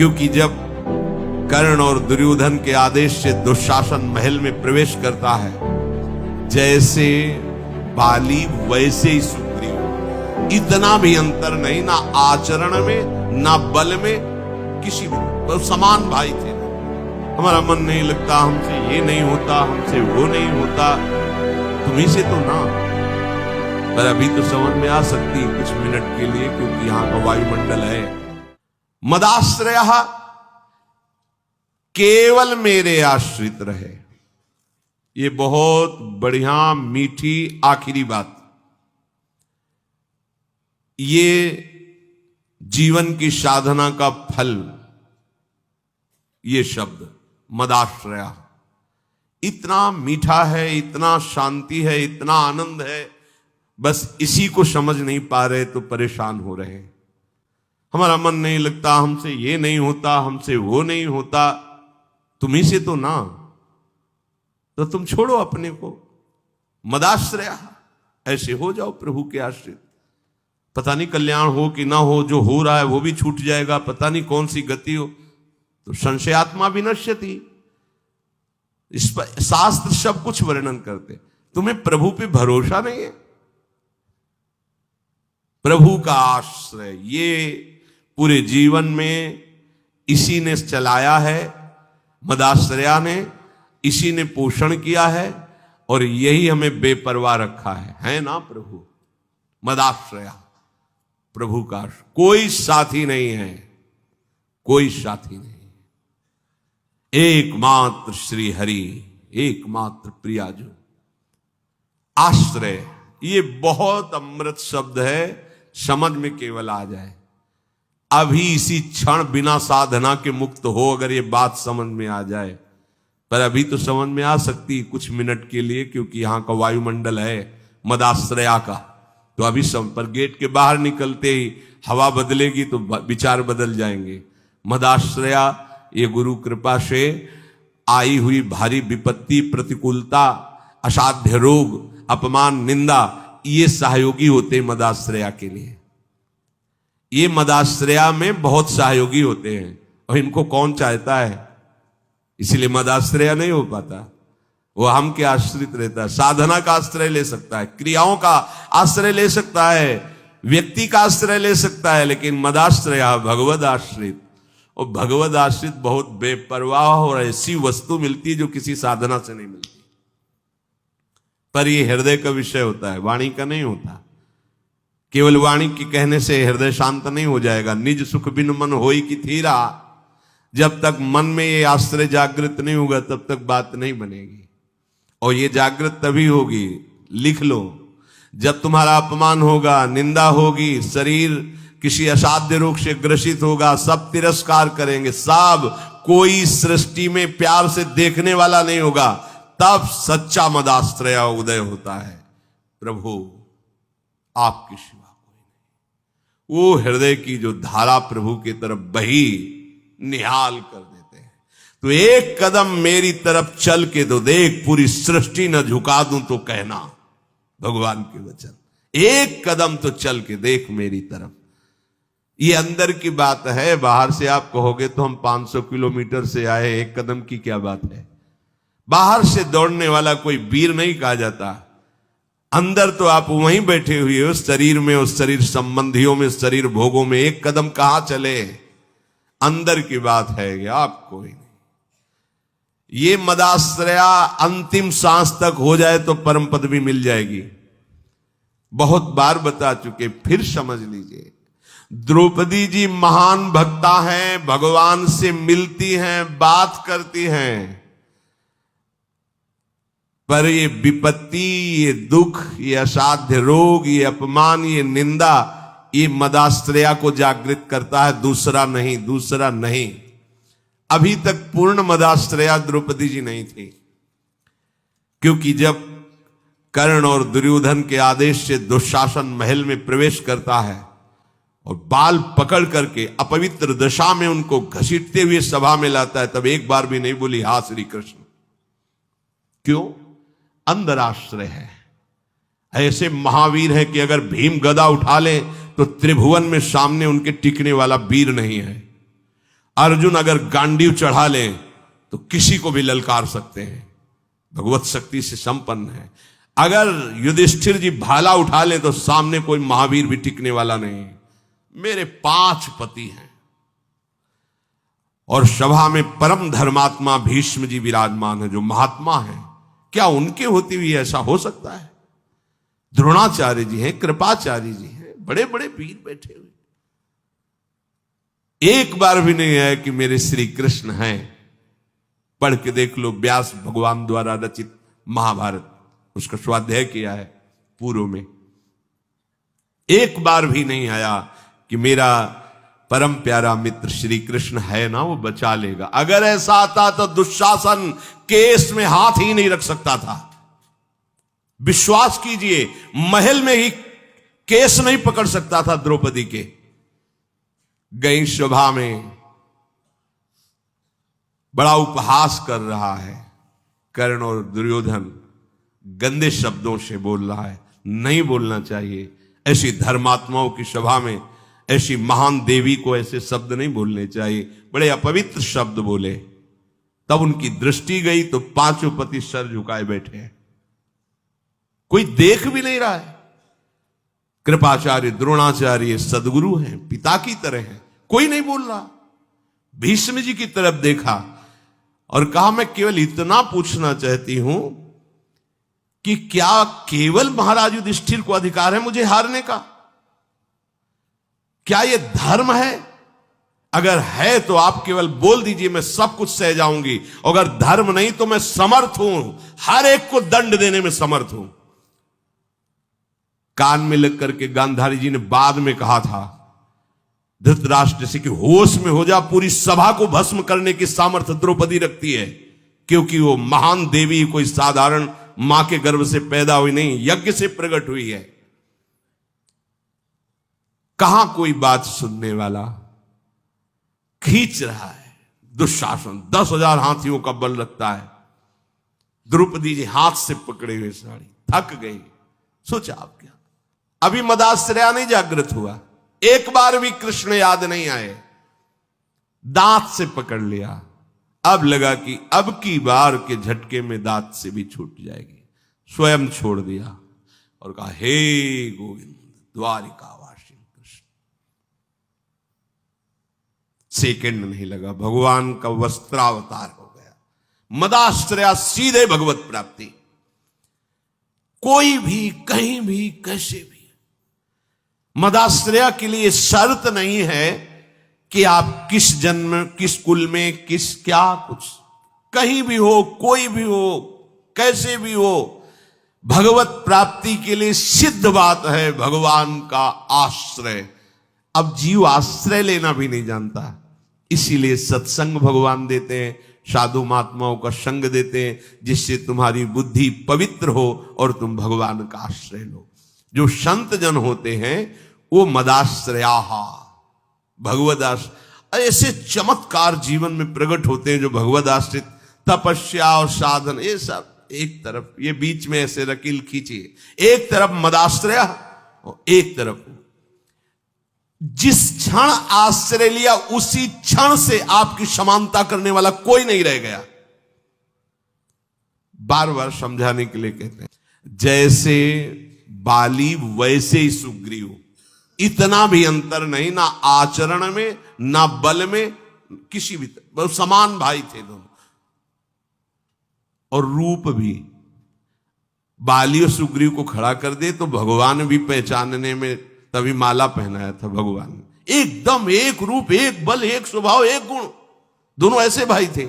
क्योंकि जब कर्ण और दुर्योधन के आदेश से दुशासन महल में प्रवेश करता है, जैसे बाली वैसे ही सुग्रीव, इतना भी अंतर नहीं, ना आचरण में ना बल में, किसी भी तो समान भाई थे। हमारा मन नहीं लगता, हमसे ये नहीं होता, हमसे वो नहीं होता, तुम्ही से तो ना। पर अभी तो समझ में आ सकती कुछ मिनट के लिए, क्योंकि यहां का वायुमंडल है। मदाश्रयः, केवल मेरे आश्रित रहे। ये बहुत बढ़िया मीठी आखिरी बात। ये जीवन की साधना का फल, ये शब्द मदाश्रया इतना मीठा है, इतना शांति है, इतना आनंद है, बस इसी को समझ नहीं पा रहे तो परेशान हो रहे हैं। हमारा मन नहीं लगता, हमसे ये नहीं होता, हमसे वो नहीं होता, तुम्ही से तो ना। तो तुम छोड़ो अपने को, मदाश्रया, ऐसे हो जाओ प्रभु के आश्रित। पता नहीं कल्याण हो कि ना हो, जो हो रहा है वो भी छूट जाएगा, पता नहीं कौन सी गति हो। तो संशयात्मा विनश्यति, इस पर शास्त्र सब कुछ वर्णन करते। तुम्हें प्रभु पे भरोसा नहीं है, प्रभु का आश्रय ये पूरे जीवन में इसी ने चलाया है, मदाश्रया ने, इसी ने पोषण किया है, और यही हमें बेपरवाह रखा है ना प्रभु। मदाश्रया, प्रभु का कोई साथी नहीं है, कोई साथी नहीं, एकमात्र श्री हरि, एकमात्र प्रियाजू। आश्रय, ये बहुत अमृत शब्द है, समझ में केवल आ जाए। अभी इसी क्षण बिना साधना के मुक्त हो, अगर ये बात समझ में आ जाए। पर अभी तो समझ में आ सकती कुछ मिनट के लिए, क्योंकि यहां का वायुमंडल है मदाश्रया का। तो अभी सब पर गेट के बाहर निकलते ही हवा बदलेगी तो विचार बदल जाएंगे। मदाश्रया, ये गुरु कृपा से आई हुई भारी विपत्ति, प्रतिकूलता, असाध्य रोग, अपमान, निंदा, ये सहयोगी होते मदाश्रया के लिए। ये मदाश्रया में बहुत सहयोगी होते हैं, और इनको कौन चाहता है, इसलिए मदाश्रया नहीं हो पाता। वो हम के आश्रित रहता है, साधना का आश्रय ले सकता है, क्रियाओं का आश्रय ले सकता है, व्यक्ति का आश्रय ले सकता है, लेकिन मदाश्रया भगवद आश्रित। और भगवद आश्रित बहुत बेपरवाह और ऐसी वस्तु मिलती है जो किसी साधना से नहीं मिलती। पर यह हृदय का विषय होता है, वाणी का नहीं होता। केवल वाणी के कहने से हृदय शांत नहीं हो जाएगा। निज सुख बिन मन होई की थीरा, जब तक मन में ये आश्रय जागृत नहीं होगा तब तक बात नहीं बनेगी। और ये जागृत तभी होगी, लिख लो, जब तुम्हारा अपमान होगा, निंदा होगी, शरीर किसी असाध्य रोग से ग्रसित होगा, सब तिरस्कार करेंगे, सब, कोई सृष्टि में प्यार से देखने वाला नहीं होगा, तब सच्चा मदाश्रया उदय होता है। प्रभु आपके सिवा कोई नहीं। वो हृदय की जो धारा प्रभु की तरफ बही निहाल कर देते हैं। तो एक कदम मेरी तरफ चल के तो देख, पूरी सृष्टि न झुका दूं तो कहना, भगवान के वचन। एक कदम तो चल के देख मेरी तरफ। ये अंदर की बात है, बाहर से आप कहोगे तो हम 500 किलोमीटर से आए, एक कदम की क्या बात है। बाहर से दौड़ने वाला कोई वीर नहीं कहा जाता। अंदर तो आप वहीं बैठे हुए हो, शरीर में, उस शरीर संबंधियों में, शरीर भोगों में, एक कदम कहां चले। अंदर की बात है कि आप कोई नहीं। ये मदाश्रया अंतिम सांस तक हो जाए तो परम पद भी मिल जाएगी। बहुत बार बता चुके, फिर समझ लीजिए। द्रौपदी जी महान भक्ता हैं, भगवान से मिलती हैं, बात करती हैं, पर ये विपत्ति, ये दुख, ये असाध्य रोग, ये अपमान, ये निंदा, ये मदाश्रया को जागृत करता है, दूसरा नहीं, दूसरा नहीं। अभी तक पूर्ण मदाश्रया द्रौपदी जी नहीं थी, क्योंकि जब कर्ण और दुर्योधन के आदेश से दुशासन महल में प्रवेश करता है और बाल पकड़ करके अपवित्र दशा में उनको घसीटते हुए सभा में लाता है, तब एक बार भी नहीं बोली हा श्री कृष्ण। क्यों? अंदर आश्रय है। ऐसे महावीर है कि अगर भीम गदा उठा ले तो त्रिभुवन में सामने उनके टिकने वाला वीर नहीं है। अर्जुन अगर गांडीव चढ़ा लें तो किसी को भी ललकार सकते हैं, भगवत शक्ति से संपन्न है। अगर युधिष्ठिर जी भाला उठा लें तो सामने कोई महावीर भी टिकने वाला नहीं। मेरे 5 पति हैं और सभा में परम धर्मात्मा भीष्म जी विराजमान है जो महात्मा है। क्या उनके होते हुए ऐसा हो सकता है? द्रोणाचार्य जी हैं, कृपाचार्य जी हैं, बड़े बड़े वीर बैठे हुए। एक बार भी नहीं है कि मेरे श्री कृष्ण हैं। पढ़ के देख लो, व्यास भगवान द्वारा रचित महाभारत, उसका स्वाध्याय किया है पूर्व में। एक बार भी नहीं आया कि मेरा परम प्यारा मित्र श्री कृष्ण है ना, वो बचा लेगा। अगर ऐसा आता तो दुशासन केस में हाथ ही नहीं रख सकता था। विश्वास कीजिए, महल में ही केस नहीं पकड़ सकता था द्रौपदी के। गई सभा में बड़ा उपहास कर रहा है, कर्ण और दुर्योधन गंदे शब्दों से बोल रहा है। नहीं बोलना चाहिए। ऐसी धर्मात्माओं की सभा में ऐसी महान देवी को ऐसे शब्द नहीं बोलने चाहिए। बड़े अपवित्र शब्द बोले। तब उनकी दृष्टि गई तो 5 पति सर झुकाए बैठे हैं, कोई देख भी नहीं रहा है। कृपाचार्य द्रोणाचार्य सदगुरु हैं, पिता की तरह हैं, कोई नहीं बोल रहा। भीष्म जी की तरफ देखा और कहा, मैं केवल इतना पूछना चाहती हूं कि क्या केवल महाराज युधिष्ठिर को अधिकार है मुझे हारने का? क्या यह धर्म है? अगर है तो आप केवल बोल दीजिए, मैं सब कुछ सह जाऊंगी। अगर धर्म नहीं तो मैं समर्थ हूं, हर एक को दंड देने में समर्थ हूं। कान में लग करके गांधारी जी ने बाद में कहा था धृतराष्ट्र से कि होश में हो जा, पूरी सभा को भस्म करने की सामर्थ्य द्रौपदी रखती है, क्योंकि वो महान देवी कोई साधारण मां के गर्भ से पैदा हुई नहीं, यज्ञ से प्रकट हुई है। कहां कोई बात सुनने वाला? खींच रहा है दुशासन, 10,000 हाथियों का बल रखता है। द्रौपदी जी हाथ से पकड़े हुए साड़ी, थक गई। सोचा आप क्या, अभी मदाश्रया नहीं जागृत हुआ, एक बार भी कृष्ण याद नहीं आए, दांत से पकड़ लिया। अब लगा कि अब की बार के झटके में दांत से भी छूट जाएगी। स्वयं छोड़ दिया और कहा, हे गोविंद द्वारिकावासी कृष्ण। सेकंड नहीं लगा, भगवान का वस्त्रावतार हो गया। मदाश्रया सीधे भगवत प्राप्ति। कोई भी कहीं भी कैसे भी मदाश्रया के लिए शर्त नहीं है कि आप किस जन्म, किस कुल में, किस क्या कुछ, कहीं भी हो, कोई भी हो, कैसे भी हो, भगवत प्राप्ति के लिए सिद्ध बात है भगवान का आश्रय। अब जीव आश्रय लेना भी नहीं जानता, इसीलिए सत्संग भगवान देते हैं, साधु महात्माओं का संग देते हैं, जिससे तुम्हारी बुद्धि पवित्र हो और तुम भगवान का आश्रय लो। जो संत जन होते हैं वो मदाश्रया भगवदाश्रित, ऐसे चमत्कार जीवन में प्रकट होते हैं जो भगवदाश्रित। तपस्या और साधन ये सब एक तरफ, ये बीच में ऐसे रकील खींचिए, एक तरफ मदाश्रया और एक तरफ जिस क्षण आश्रय लिया उसी क्षण से आपकी समानता करने वाला कोई नहीं रह गया। बार बार समझाने के लिए कहते हैं, जैसे बाली वैसे ही सुग्रीव, इतना भी अंतर नहीं, ना आचरण में ना बल में, किसी भी समान भाई थे दोनों। और रूप भी बाली और सुग्रीव को खड़ा कर दे तो भगवान भी पहचानने में, तभी माला पहनाया था भगवान ने। एकदम एक रूप, एक बल, एक स्वभाव, एक गुण, दोनों ऐसे भाई थे।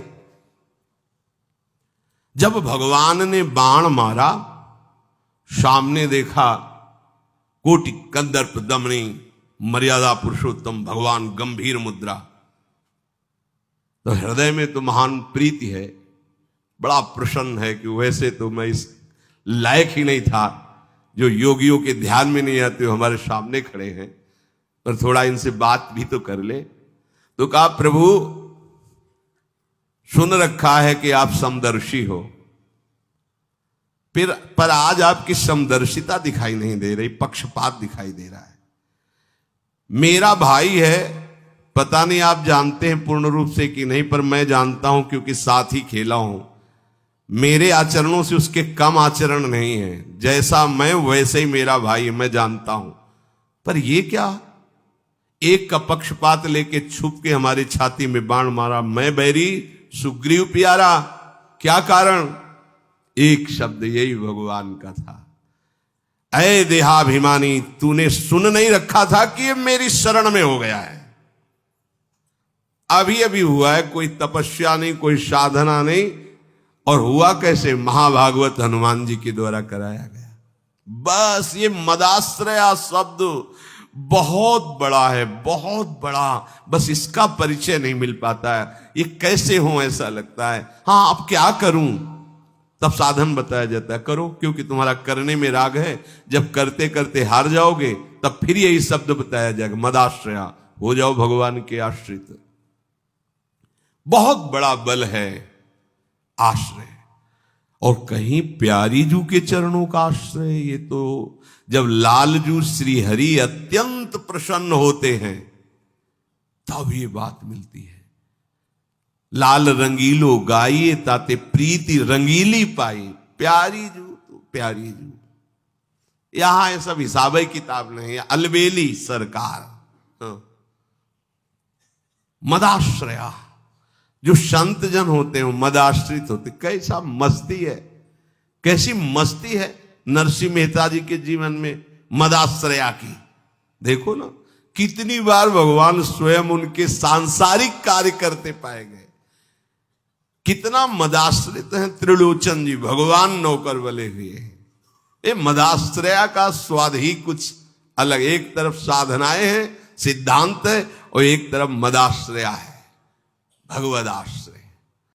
जब भगवान ने बाण मारा, सामने देखा कोटि कंदर्प दमनी मर्यादा पुरुषोत्तम भगवान, गंभीर मुद्रा, तो हृदय में तो महान प्रीति है, बड़ा प्रसन्न है कि वैसे तो मैं इस लायक ही नहीं था, जो योगियों के ध्यान में नहीं आते हो हमारे सामने खड़े हैं, पर थोड़ा इनसे बात भी तो कर ले। तो कहा, प्रभु सुन रखा है कि आप समदर्शी हो, फिर पर आज आपकी समदर्शिता दिखाई नहीं दे रही, पक्षपात दिखाई दे रहा है। मेरा भाई है पता नहीं आप जानते हैं पूर्ण रूप से कि नहीं, पर मैं जानता हूं क्योंकि साथ ही खेला हूं। मेरे आचरणों से उसके कम आचरण नहीं है। जैसा मैं वैसे ही मेरा भाई, मैं जानता हूं। पर ये क्या, एक का पक्षपात लेके छुप के हमारी छाती में बाण मारा। मैं बैरी सुग्रीव प्यारा, क्या कारण? एक शब्द यही भगवान का था, ऐ देहाभिमानी, तूने सुन नहीं रखा था कि ये मेरी शरण में हो गया है। अभी अभी हुआ है, कोई तपस्या नहीं, कोई साधना नहीं। और हुआ कैसे? महाभागवत हनुमान जी के द्वारा कराया गया। बस ये मदाश्रया शब्द बहुत बड़ा है, बहुत बड़ा। बस इसका परिचय नहीं मिल पाता है। ये कैसे हो ऐसा लगता है। हाँ, अब क्या करूं? तब साधन बताया जाता है, करो, क्योंकि तुम्हारा करने में राग है। जब करते करते हार जाओगे तब फिर यही शब्द बताया जाएगा, मदाश्रया, हो जाओ भगवान के आश्रित। बहुत बड़ा बल है आश्रय। और कहीं प्यारी जू के चरणों का आश्रय। ये तो जब लालजू श्री हरि अत्यंत प्रसन्न होते हैं तब ये बात मिलती है। लाल रंगीलो गाइए ताते प्रीति रंगीली पाई, प्यारी जू तो प्यारी जू। यहां ये सब हिसाब किताब नहीं है, अलबेली सरकार। मदाश्रया, जो संत जन होते हैं मदाश्रित होते। कैसा मस्ती है, कैसी मस्ती है नरसिंह मेहता जी के जीवन में मदाश्रया की। देखो ना, कितनी बार भगवान स्वयं उनके सांसारिक कार्य करते पाए गए। कितना मदाश्रित हैं त्रिलोचन जी, भगवान नौकर बले हुए। ये मदाश्रया का स्वाद ही कुछ अलग। एक तरफ साधनाएं हैं, सिद्धांत है, और एक तरफ मदाश्रया है, भगवदाश्रय।